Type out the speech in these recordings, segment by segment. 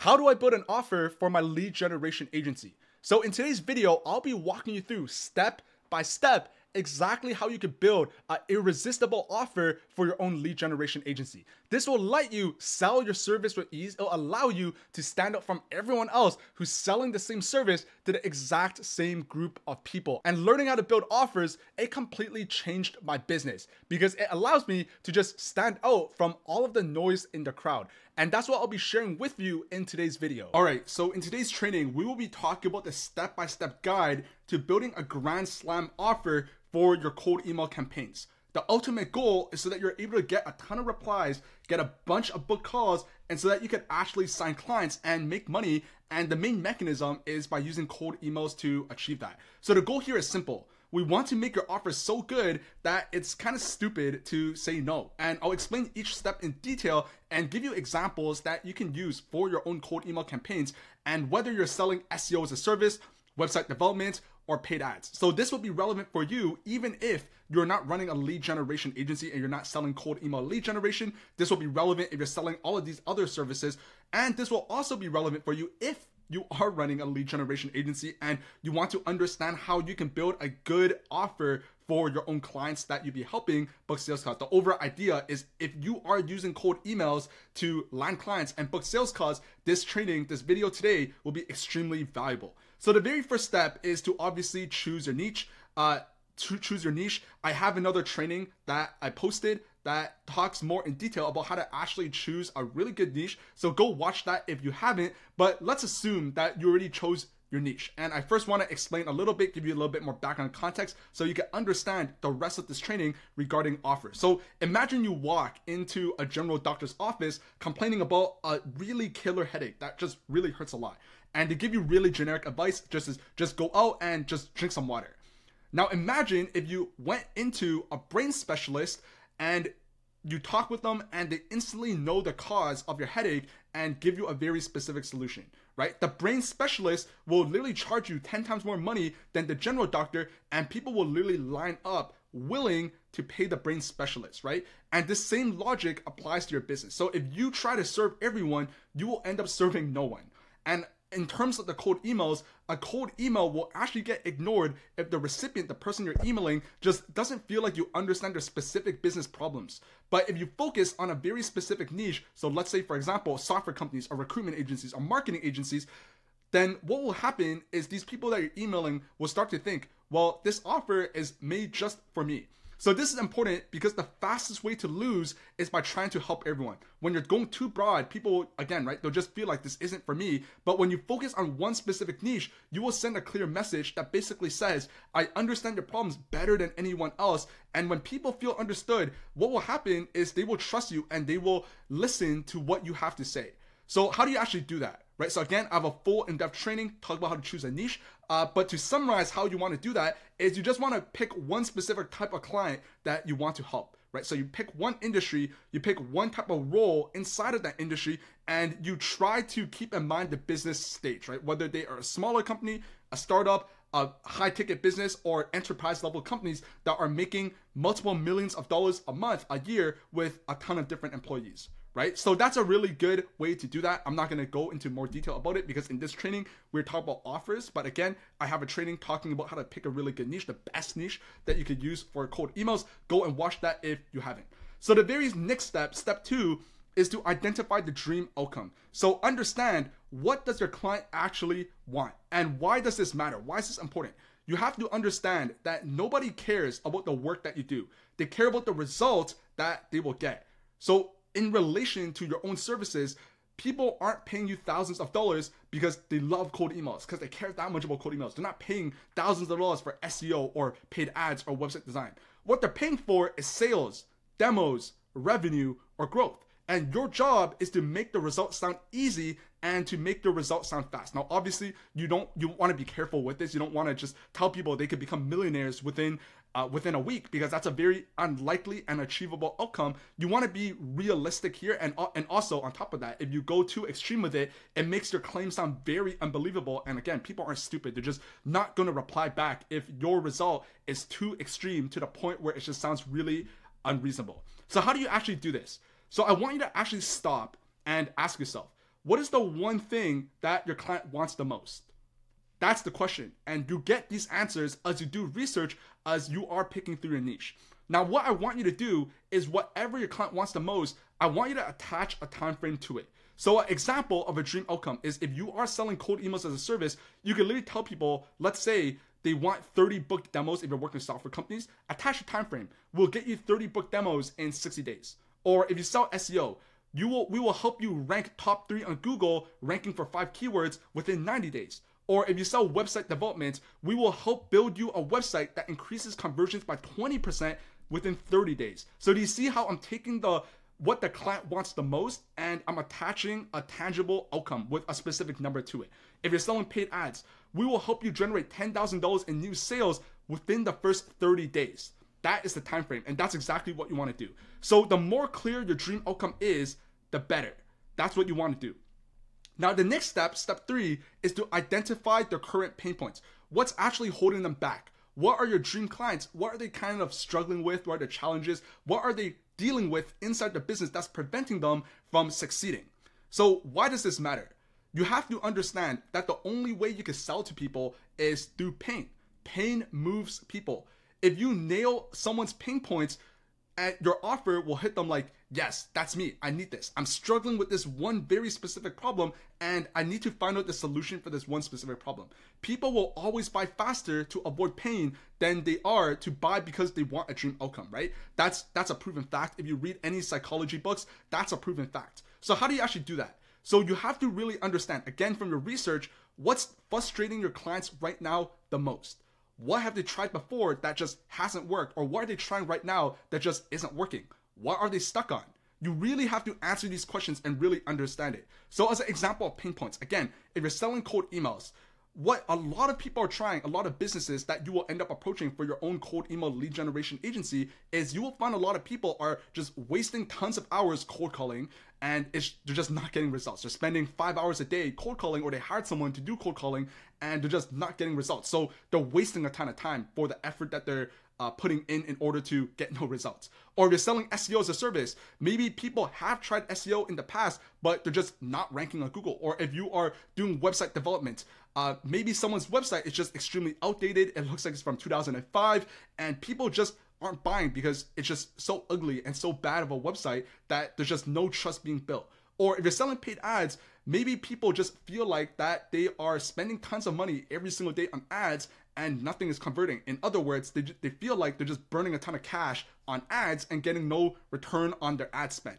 How do I build an offer for my lead generation agency? So in today's video, I'll be walking you through step by step exactly how you could build an irresistible offer for your own lead generation agency. This will let you sell your service with ease. It'll allow you to stand out from everyone else who's selling the same service to the exact same group of people. And learning how to build offers, it completely changed my business because it allows me to just stand out from all of the noise in the crowd. And that's what I'll be sharing with you in today's video. All right, so in today's training, we will be talking about the step-by-step guide to building a grand slam offer for your cold email campaigns. The ultimate goal is so that you're able to get a ton of replies, get a bunch of book calls, and so that you can actually sign clients and make money. And the main mechanism is by using cold emails to achieve that. So the goal here is simple. We want to make your offer so good that it's kind of stupid to say no. And I'll explain each step in detail and give you examples that you can use for your own cold email campaigns, and whether you're selling SEO as a service, website development, or paid ads. So this will be relevant for you even if you're not running a lead generation agency and you're not selling cold email lead generation. This will be relevant if you're selling all of these other services. And this will also be relevant for you if you are running a lead generation agency and you want to understand how you can build a good offer for your own clients that you'll be helping book sales calls. The overall idea is if you are using cold emails to land clients and book sales calls, this training, this video today will be extremely valuable. So the very first step is to obviously choose your niche. I have another training that I posted that talks more in detail about how to actually choose a really good niche. So go watch that if you haven't, but let's assume that you already chose your niche. And I first want to explain a little bit, give you a little bit more background context so you can understand the rest of this training regarding offers. So imagine you walk into a general doctor's office complaining about a really killer headache that just really hurts a lot. And they give you really generic advice, just go out and just drink some water. Now imagine if you went into a brain specialist and you talk with them and they instantly know the cause of your headache and give you a very specific solution, right? The brain specialist will literally charge you 10 times more money than the general doctor, and people will literally line up willing to pay the brain specialist, right? And this same logic applies to your business. So if you try to serve everyone, you will end up serving no one. And in terms of the cold emails, a cold email will actually get ignored if the recipient, the person you're emailing, just doesn't feel like you understand their specific business problems. But if you focus on a very specific niche, so let's say, for example, software companies or recruitment agencies or marketing agencies, then what will happen is these people that you're emailing will start to think, well, this offer is made just for me. So this is important because the fastest way to lose is by trying to help everyone. When you're going too broad, people, again, right, they'll just feel like this isn't for me. But when you focus on one specific niche, you will send a clear message that basically says, I understand your problems better than anyone else. And when people feel understood, what will happen is they will trust you and they will listen to what you have to say. So how do you actually do that? Right? So again, I have a full in-depth training, talk about how to choose a niche. But to summarize how you want to do that is you just want to pick one specific type of client that you want to help, right? So you pick one industry, you pick one type of role inside of that industry, and you try to keep in mind the business stage, right? Whether they are a smaller company, a startup, a high ticket business, or enterprise level companies that are making multiple millions of dollars a month, a year with a ton of different employees. Right? So that's a really good way to do that. I'm not going to go into more detail about it because in this training, we're talking about offers. But again, I have a training talking about how to pick a really good niche, the best niche that you could use for cold emails. Go and watch that if you haven't. So the very next step, step 2, is to identify the dream outcome. So understand, what does your client actually want? And why does this matter? Why is this important? You have to understand that nobody cares about the work that you do. They care about the results that they will get. So in relation to your own services, people aren't paying you thousands of dollars because they love cold emails, because they care that much about cold emails. They're not paying thousands of dollars for SEO or paid ads or website design. What they're paying for is sales, demos, revenue, or growth. And your job is to make the results sound easy and to make the results sound fast. Now, obviously, you want to be careful with this. You don't want to just tell people they could become millionaires within a week, because that's a very unlikely and achievable outcome. You want to be realistic here, and also on top of that, if you go too extreme with it, it makes your claim sound very unbelievable. And again, people aren't stupid. They're just not going to reply back if your result is too extreme to the point where it just sounds really unreasonable. So how do you actually do this? So I want you to actually stop and ask yourself, what is the one thing that your client wants the most? That's the question. And you get these answers as you do research, as you are picking through your niche. Now, what I want you to do is whatever your client wants the most, I want you to attach a time frame to it. So an example of a dream outcome is if you are selling cold emails as a service, you can literally tell people, let's say they want 30 booked demos if you're working with software companies, attach a time frame. We'll get you 30 booked demos in 60 days. Or if you sell SEO, we will help you rank top 3 on Google, ranking for 5 keywords within 90 days. Or if you sell website development, we will help build you a website that increases conversions by 20% within 30 days. So do you see how I'm taking what the client wants the most and I'm attaching a tangible outcome with a specific number to it? If you're selling paid ads, we will help you generate $10,000 in new sales within the first 30 days. That is the time frame, and that's exactly what you want to do. So the more clear your dream outcome is, the better. That's what you want to do. Now, the next step, step 3, is to identify their current pain points. What's actually holding them back? What are your dream clients? What are they kind of struggling with? What are the challenges? What are they dealing with inside the business that's preventing them from succeeding? So why does this matter? You have to understand that the only way you can sell to people is through pain. Pain moves people. If you nail someone's pain points, your offer will hit them like, yes, that's me. I need this. I'm struggling with this one very specific problem, and I need to find out the solution for this one specific problem. People will always buy faster to avoid pain than they are to buy because they want a dream outcome, right? That's a proven fact. If you read any psychology books, that's a proven fact. So how do you actually do that? So you have to really understand, again, from your research, what's frustrating your clients right now the most. What have they tried before that just hasn't worked? Or what are they trying right now that just isn't working? What are they stuck on? You really have to answer these questions and really understand it. So as an example of pain points, again, if you're selling cold emails, what a lot of people are trying, a lot of businesses that you will end up approaching for your own cold email lead generation agency, is you will find a lot of people are just wasting tons of hours cold calling, and they're just not getting results. They're spending 5 hours a day cold calling, or they hired someone to do cold calling, and they're just not getting results. So they're wasting a ton of time for the effort that they're putting in order to get no results. Or if you're selling SEO as a service, maybe people have tried SEO in the past, but they're just not ranking on Google. Or if you are doing website development, maybe someone's website is just extremely outdated. It looks like it's from 2005, and people just aren't buying because it's just so ugly and so bad of a website that there's just no trust being built. Or if you're selling paid ads, maybe people just feel like that they are spending tons of money every single day on ads and nothing is converting. In other words, they feel like they're just burning a ton of cash on ads and getting no return on their ad spend.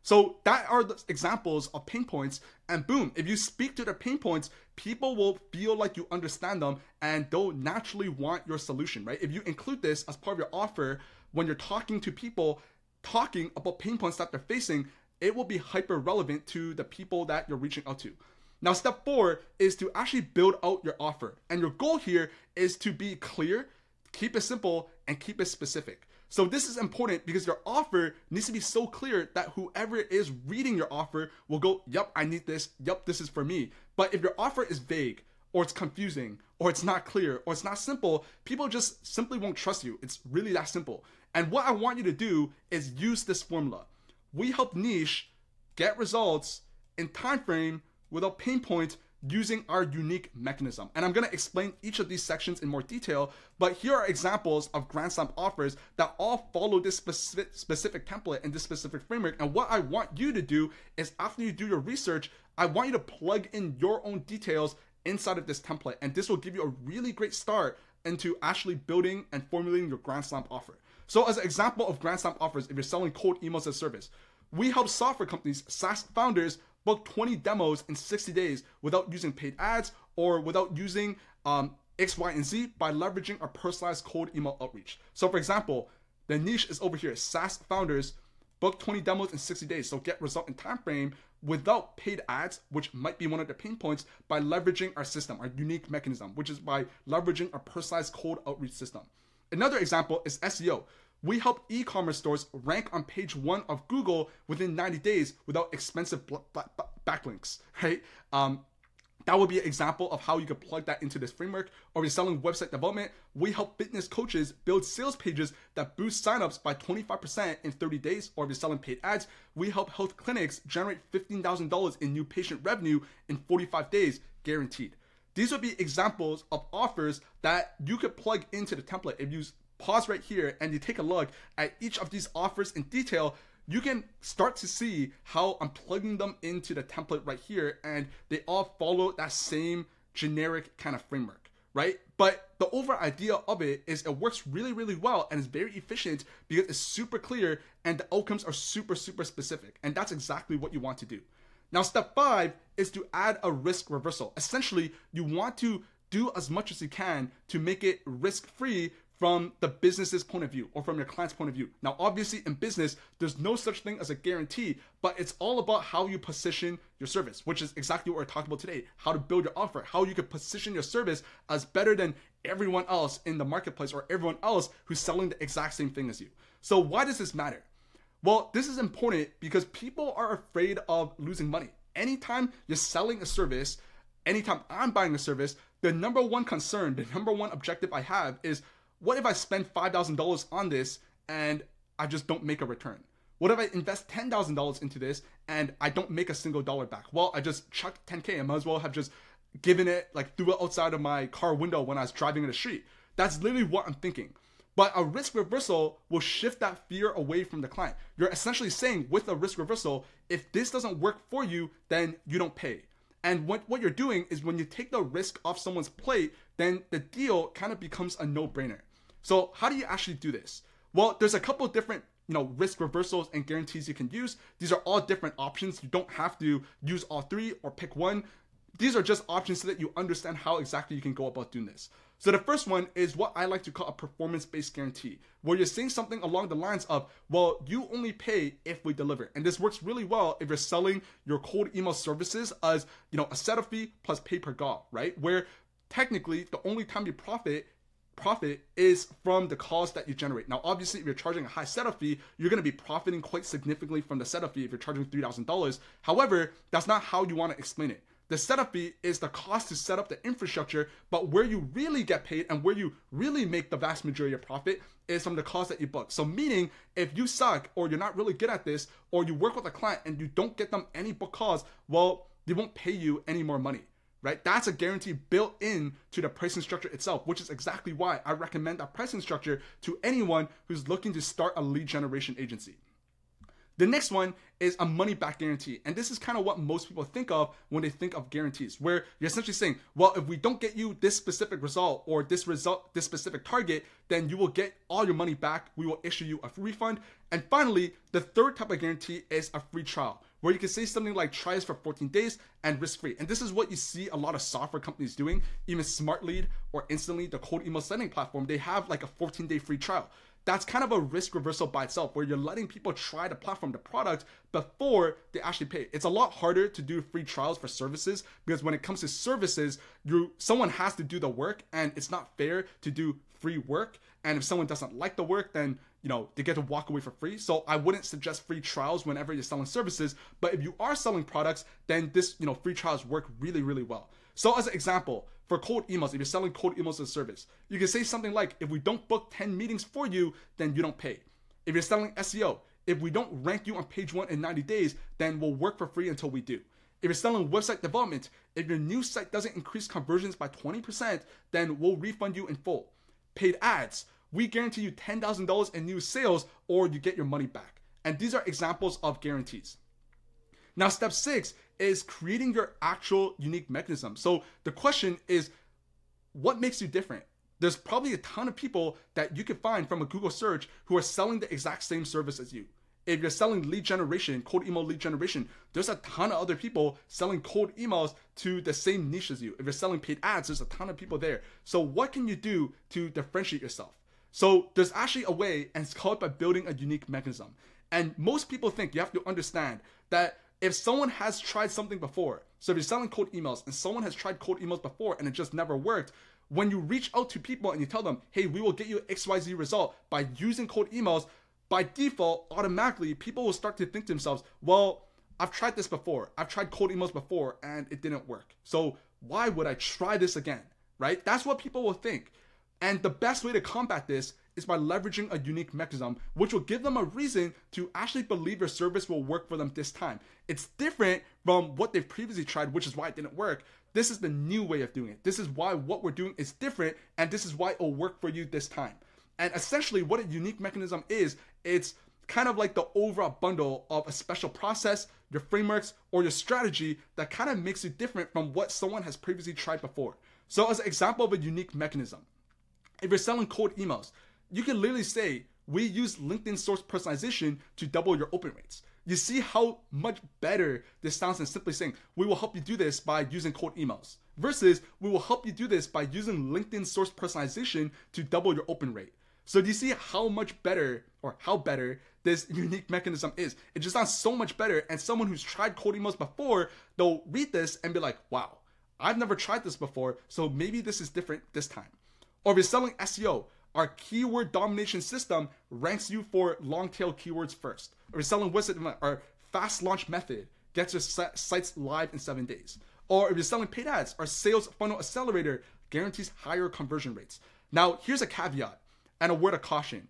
So that are the examples of pain points, and boom, if you speak to their pain points, people will feel like you understand them and they'll naturally want your solution, right? If you include this as part of your offer, when you're talking to people, talking about pain points that they're facing, it will be hyper relevant to the people that you're reaching out to. Now, step 4 is to actually build out your offer. And your goal here is to be clear, keep it simple, and keep it specific. So this is important because your offer needs to be so clear that whoever is reading your offer will go, yep, I need this. Yep, this is for me. But if your offer is vague, or it's confusing, or it's not clear, or it's not simple, people just simply won't trust you. It's really that simple. And what I want you to do is use this formula. We help niche get results in time frame without pain points using our unique mechanism. And I'm going to explain each of these sections in more detail, but here are examples of Grand Slam offers that all follow this specific template and this specific framework. And what I want you to do is, after you do your research, I want you to plug in your own details inside of this template. And this will give you a really great start into actually building and formulating your Grand Slam offer. So as an example of Grand Slam offers, if you're selling cold emails as a service, we help software companies, SaaS founders, book 20 demos in 60 days without using paid ads or without using X, Y, and Z by leveraging our personalized cold email outreach. So for example, the niche is over here, SaaS founders, book 20 demos in 60 days. So get result in time frame without paid ads, which might be one of the pain points, by leveraging our system, our unique mechanism, which is by leveraging our personalized cold outreach system. Another example is SEO. We help e-commerce stores rank on page 1 of Google within 90 days without expensive backlinks, right? That would be an example of how you could plug that into this framework. Or if you're selling website development, we help fitness coaches build sales pages that boost signups by 25% in 30 days. Or if you're selling paid ads, we help health clinics generate $15,000 in new patient revenue in 45 days, guaranteed. These would be examples of offers that you could plug into the template. If you pause right here and you take a look at each of these offers in detail, you can start to see how I'm plugging them into the template right here, and they all follow that same generic kind of framework, right? But the overall idea of it is it works really, really well and is very efficient because it's super clear and the outcomes are super, super specific. And that's exactly what you want to do. Now, step 5 is to add a risk reversal. Essentially, you want to do as much as you can to make it risk-free from the business's point of view or from your client's point of view. Now, obviously in business, there's no such thing as a guarantee, but it's all about how you position your service, which is exactly what we're talking about today. How to build your offer, how you can position your service as better than everyone else in the marketplace or everyone else who's selling the exact same thing as you. So why does this matter? Well, this is important because people are afraid of losing money. Anytime you're selling a service, anytime I'm buying a service, the number one concern, the number one objective I have is, what if I spend $5,000 on this and I just don't make a return? What if I invest $10,000 into this and I don't make a single dollar back? Well, I just chucked 10K. I might as well have just given it, like threw it outside of my car window when I was driving in the street. That's literally what I'm thinking. But a risk reversal will shift that fear away from the client. You're essentially saying with a risk reversal, if this doesn't work for you, then you don't pay. And what you're doing is when you take the risk off someone's plate, then the deal kind of becomes a no-brainer. So how do you actually do this? Well, there's a couple of different risk reversals and guarantees you can use. These are all different options. You don't have to use all three or pick one. These are just options so that you understand how exactly you can go about doing this. So the first one is what I like to call a performance-based guarantee, where you're saying something along the lines of, well, you only pay if we deliver. And this works really well if you're selling your cold email services as, a setup fee plus pay per call, right? Where technically the only time you profit is from the calls that you generate. Now, obviously, if you're charging a high setup fee, you're going to be profiting quite significantly from the setup fee if you're charging $3,000. However, that's not how you want to explain it. The setup fee is the cost to set up the infrastructure, but where you really get paid and where you really make the vast majority of profit is from the calls that you book. So meaning, if you suck or you're not really good at this, or you work with a client and you don't get them any book calls, well, they won't pay you any more money. Right? That's a guarantee built in to the pricing structure itself, which is exactly why I recommend that pricing structure to anyone who's looking to start a lead generation agency. The next one is a money back guarantee. And this is kind of what most people think of when they think of guarantees, where you're essentially saying, well, if we don't get you this specific result or this specific target, then you will get all your money back. We will issue you a refund. And finally, the third type of guarantee is a free trial, where you can say something like try us for 14 days and risk-free. And this is what you see a lot of software companies doing. Even SmartLead or Instantly, the cold email sending platform, they have like a 14-day free trial. That's kind of a risk reversal by itself, where you're letting people try the platform, the product, before they actually pay. It's a lot harder to do free trials for services because when it comes to services, someone has to do the work, and it's not fair to do free work. And if someone doesn't like the work, then they get to walk away for free. So I wouldn't suggest free trials whenever you're selling services. But if you are selling products, then this free trials work really, really well. So as an example, for cold emails, if you're selling cold emails as a service, you can say something like, if we don't book 10 meetings for you, then you don't pay. If you're selling SEO, if we don't rank you on page 1 in 90 days, then we'll work for free until we do. If you're selling website development, if your new site doesn't increase conversions by 20%, then we'll refund you in full. Paid ads, we guarantee you $10,000 in new sales or you get your money back. And these are examples of guarantees. Now, step 6 is creating your actual unique mechanism. So the question is, what makes you different? There's probably a ton of people that you could find from a Google search who are selling the exact same service as you. If you're selling lead generation, cold email lead generation, there's a ton of other people selling cold emails to the same niche as you. If you're selling paid ads, there's a ton of people there. So what can you do to differentiate yourself? So there's actually a way, and it's called by building a unique mechanism. And most people think, you have to understand that if someone has tried something before, so if you're selling cold emails and someone has tried cold emails before and it just never worked, when you reach out to people and you tell them, hey, we will get you XYZ result by using cold emails, by default, automatically, people will start to think to themselves, well, I've tried this before. I've tried cold emails before and it didn't work. So why would I try this again, right? That's what people will think. And the best way to combat this is by leveraging a unique mechanism, which will give them a reason to actually believe your service will work for them this time. It's different from what they've previously tried, which is why it didn't work. This is the new way of doing it. This is why what we're doing is different, and this is why it'll work for you this time. And essentially what a unique mechanism is, it's kind of like the overall bundle of a special process, your frameworks, or your strategy that kind of makes you different from what someone has previously tried before. So as an example of a unique mechanism, if you're selling cold emails, you can literally say, we use LinkedIn source personalization to double your open rates. You see how much better this sounds than simply saying, we will help you do this by using cold emails, versus we will help you do this by using LinkedIn source personalization to double your open rate. So do you see how much better, or how better this unique mechanism is? It just sounds so much better, and someone who's tried cold emails before, they'll read this and be like, wow, I've never tried this before, so maybe this is different this time. Or if you're selling SEO, our keyword domination system ranks you for long tail keywords first. Or if you're selling website, our fast launch method gets your sites live in 7 days. Or if you're selling paid ads, our sales funnel accelerator guarantees higher conversion rates. Now, here's a caveat and a word of caution.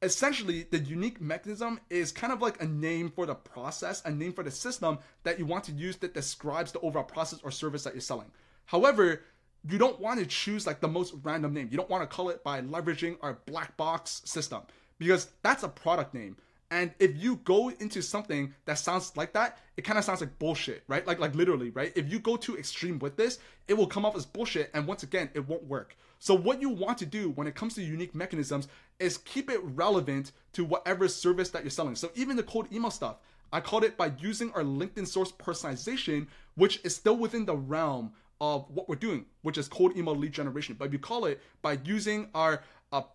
Essentially, the unique mechanism is kind of like a name for the process, a name for the system that you want to use that describes the overall process or service that you're selling. However, you don't want to choose like the most random name. You don't want to call it by leveraging our black box system, because that's a product name. And if you go into something that sounds like that, it kind of sounds like bullshit, right? Like literally, right? If you go too extreme with this, it will come off as bullshit. And once again, it won't work. So what you want to do when it comes to unique mechanisms is keep it relevant to whatever service that you're selling. So even the cold email stuff, I called it by using our LinkedIn source personalization, which is still within the realm of what we're doing, which is cold email lead generation. But if you call it by using our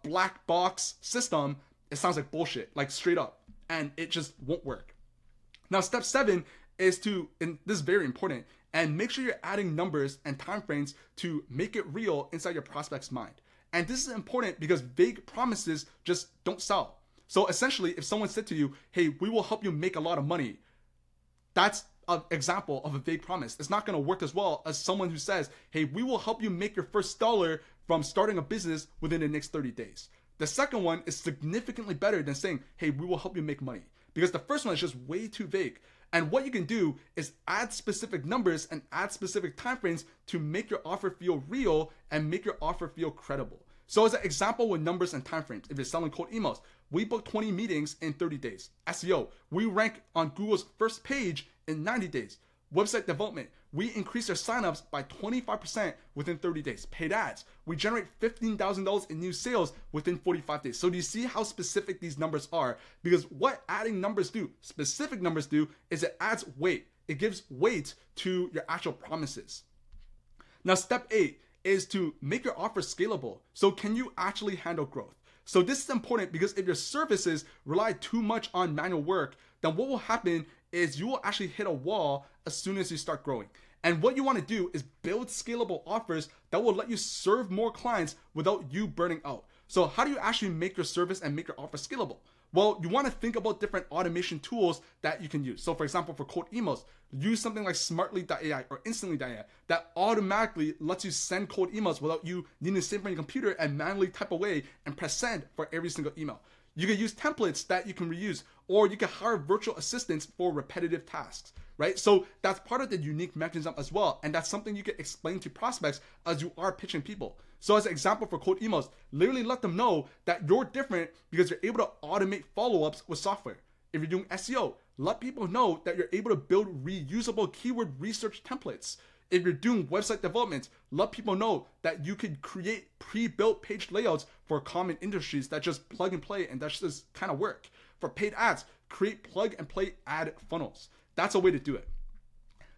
black box system, it sounds like bullshit, like straight up, and it just won't work. Now, step 7 is to, and this is very important, and make sure you're adding numbers and timeframes to make it real inside your prospect's mind. And this is important because vague promises just don't sell. So essentially, if someone said to you, hey, we will help you make a lot of money, that's an example of a vague promise. It's not going to work as well as someone who says, hey, we will help you make your first dollar from starting a business within the next 30 days. The second one is significantly better than saying, hey, we will help you make money, because the first one is just way too vague. And what you can do is add specific numbers and add specific timeframes to make your offer feel real and make your offer feel credible. So as an example with numbers and timeframes, if you're selling cold emails, we book 20 meetings in 30 days. SEO, we rank on Google's first page in 90 days. Website development, we increase our signups by 25% within 30 days. Paid ads, we generate $15,000 in new sales within 45 days. So do you see how specific these numbers are? Because what adding numbers do, specific numbers do, is it adds weight. It gives weight to your actual promises. Now, step 8 is to make your offer scalable. So can you actually handle growth? So this is important because if your services rely too much on manual work, then what will happen is you will actually hit a wall as soon as you start growing. And what you want to do is build scalable offers that will let you serve more clients without you burning out. So how do you actually make your service and make your offer scalable? Well, you want to think about different automation tools that you can use. So for example, for cold emails, use something like smartly.ai or instantly.ai that automatically lets you send cold emails without you needing to sit on your computer and manually type away and press send for every single email. You can use templates that you can reuse, or you can hire virtual assistants for repetitive tasks, right? So that's part of the unique mechanism as well. And that's something you can explain to prospects as you are pitching people. So as an example for cold emails, literally let them know that you're different because you're able to automate follow-ups with software. If you're doing SEO, let people know that you're able to build reusable keyword research templates. If you're doing website development, let people know that you could create pre-built page layouts for common industries that just plug and play and that just kind of work. For paid ads, create plug and play ad funnels. That's a way to do it.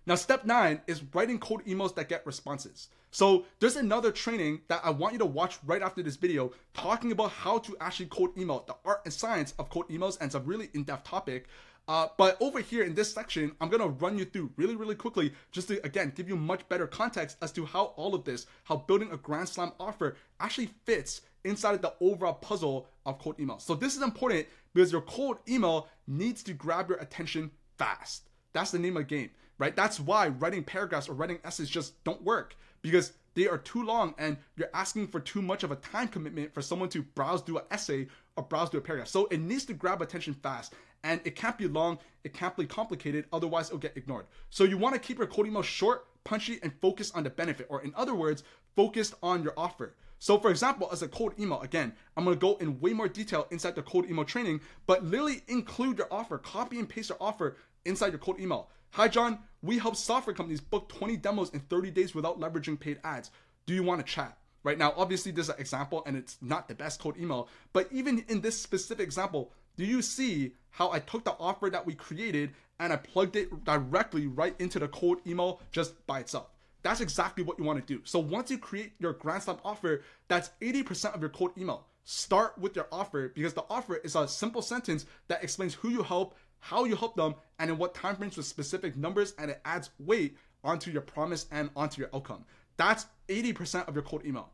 Now, step 9 is writing cold emails that get responses. So there's another training that I want you to watch right after this video talking about how to actually cold email, the art and science of cold emails, and it's a really in-depth topic. But over here in this section, I'm going to run you through really quickly just to, again, give you much better context as to how all of this, how building a Grand Slam offer actually fits inside of the overall puzzle of cold email. So this is important because your cold email needs to grab your attention fast. That's the name of the game. right? That's why writing paragraphs or writing essays just don't work, because they are too long and you're asking for too much of a time commitment for someone to browse through an essay or browse through a paragraph. So it needs to grab attention fast, and it can't be long, it can't be complicated, otherwise it'll get ignored. So you want to keep your cold email short, punchy, and focus on the benefit, or in other words, focused on your offer. So for example, as a cold email, again, I'm going to go in way more detail inside the cold email training, but literally include your offer, copy and paste your offer inside your cold email. Hi John, we help software companies book 20 demos in 30 days without leveraging paid ads. Do you want to chat? Right now, obviously this is an example and it's not the best cold email, but even in this specific example, do you see how I took the offer that we created and I plugged it directly right into the cold email just by itself? That's exactly what you want to do. So once you create your Grand Slam offer, that's 80% of your cold email. Start with your offer, because the offer is a simple sentence that explains who you help, how you help them, and in what time frames with specific numbers, and it adds weight onto your promise and onto your outcome. That's 80% of your cold email.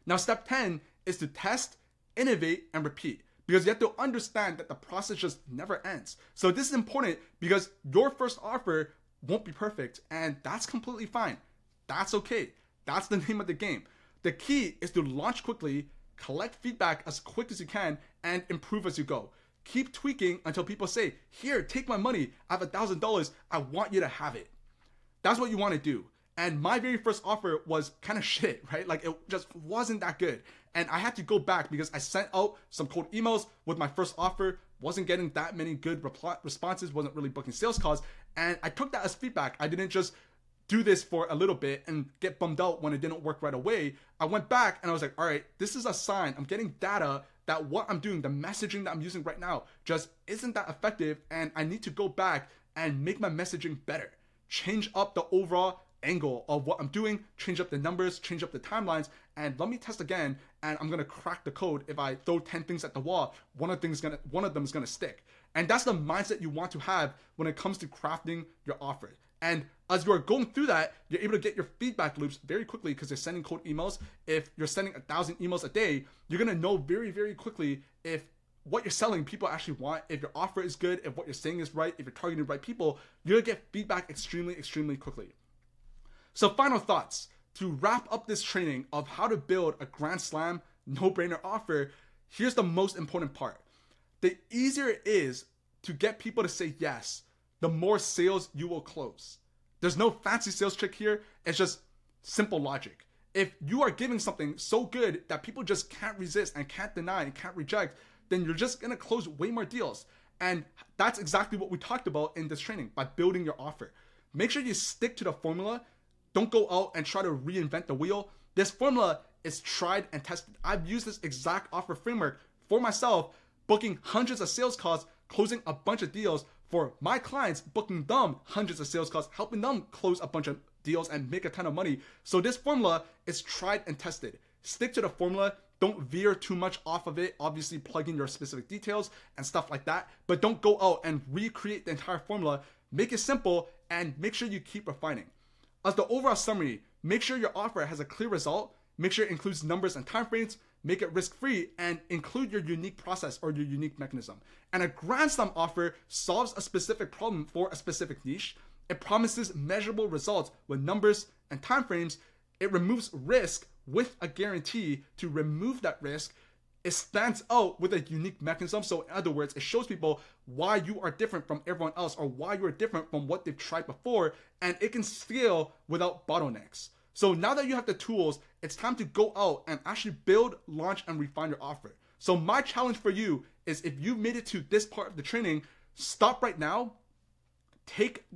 Now, step 10 is to test, innovate, and repeat, because you have to understand that the process just never ends. So this is important because your first offer won't be perfect, and that's completely fine. That's okay. That's the name of the game. The key is to launch quickly, collect feedback as quick as you can, and improve as you go. Keep tweaking until people say, here, take my money. I have $1,000. I want you to have it. That's what you want to do. And my very first offer was kind of shit, right? Like it just wasn't that good. And I had to go back because I sent out some cold emails with my first offer, wasn't getting that many good responses, wasn't really booking sales calls. And I took that as feedback. I didn't just do this for a little bit and get bummed out when it didn't work right away. I went back and I was like, all right, this is a sign. I'm getting data that what I'm doing, the messaging that I'm using right now just isn't that effective. And I need to go back and make my messaging better. Change up the overall angle of what I'm doing, change up the numbers, change up the timelines, and let me test again, and I'm gonna crack the code. If I throw 10 things at the wall, one of them is gonna stick. And that's the mindset you want to have when it comes to crafting your offer. And as you're going through that, you're able to get your feedback loops very quickly because you're sending cold emails. If you're sending 1,000 emails a day, you're gonna know very, very quickly if what you're selling people actually want, if your offer is good, if what you're saying is right, if you're targeting the right people, you're gonna get feedback extremely, extremely quickly. So final thoughts to wrap up this training of how to build a Grand Slam no-brainer offer. Here's the most important part. The easier it is to get people to say yes, the more sales you will close. There's no fancy sales trick here. It's just simple logic. If you are giving something so good that people just can't resist and can't deny and can't reject, then you're just gonna close way more deals. And that's exactly what we talked about in this training by building your offer. Make sure you stick to the formula. Don't go out and try to reinvent the wheel. This formula is tried and tested. I've used this exact offer framework for myself, booking hundreds of sales calls, closing a bunch of deals for my clients, booking them hundreds of sales calls, helping them close a bunch of deals and make a ton of money. So this formula is tried and tested. Stick to the formula. Don't veer too much off of it. Obviously plug in your specific details and stuff like that, but don't go out and recreate the entire formula. Make it simple and make sure you keep refining. As the overall summary, make sure your offer has a clear result, make sure it includes numbers and timeframes, make it risk-free, and include your unique process or your unique mechanism. And a Grand Slam offer solves a specific problem for a specific niche. It promises measurable results with numbers and timeframes. It removes risk with a guarantee to remove that risk. It stands out with a unique mechanism. So in other words, it shows people why you are different from everyone else or why you are different from what they've tried before, and it can scale without bottlenecks. So now that you have the tools, it's time to go out and actually build, launch, and refine your offer. So my challenge for you is, if you've made it to this part of the training, stop right now,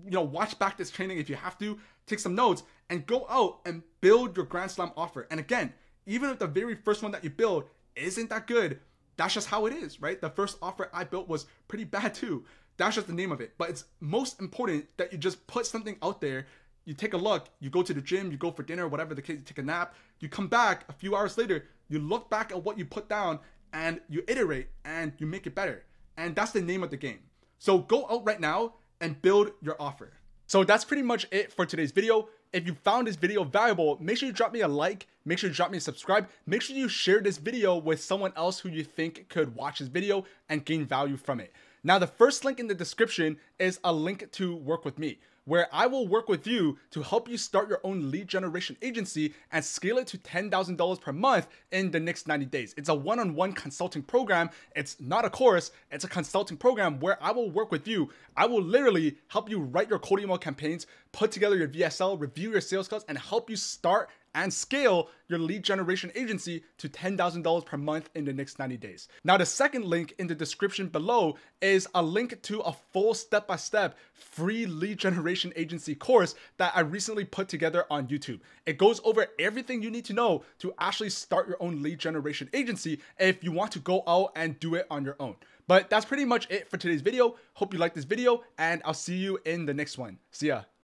watch back this training if you have to, take some notes, and go out and build your Grand Slam offer. And again, even if the very first one that you build isn't that good, that's just how it is, right? The first offer I built was pretty bad too. That's just the name of it. But it's most important that you just put something out there. You take a look, you go to the gym, you go for dinner, whatever the case, you take a nap, you come back a few hours later, you look back at what you put down and you iterate and you make it better. And that's the name of the game. So go out right now and build your offer. So that's pretty much it for today's video. If you found this video valuable, make sure you drop me a like, make sure you drop me a subscribe, make sure you share this video with someone else who you think could watch this video and gain value from it. Now, the first link in the description is a link to work with me. where I will work with you to help you start your own lead generation agency and scale it to $10,000 per month in the next 90 days. It's a one-on-one consulting program. It's not a course, it's a consulting program where I will work with you. I will literally help you write your cold email campaigns, put together your VSL, review your sales calls, and help you start and scale your lead generation agency to $10,000 per month in the next 90 days. Now, the second link in the description below is a link to a full step-by-step free lead generation agency course that I recently put together on YouTube. It goes over everything you need to know to actually start your own lead generation agency if you want to go out and do it on your own. But that's pretty much it for today's video. Hope you liked this video, and I'll see you in the next one. See ya.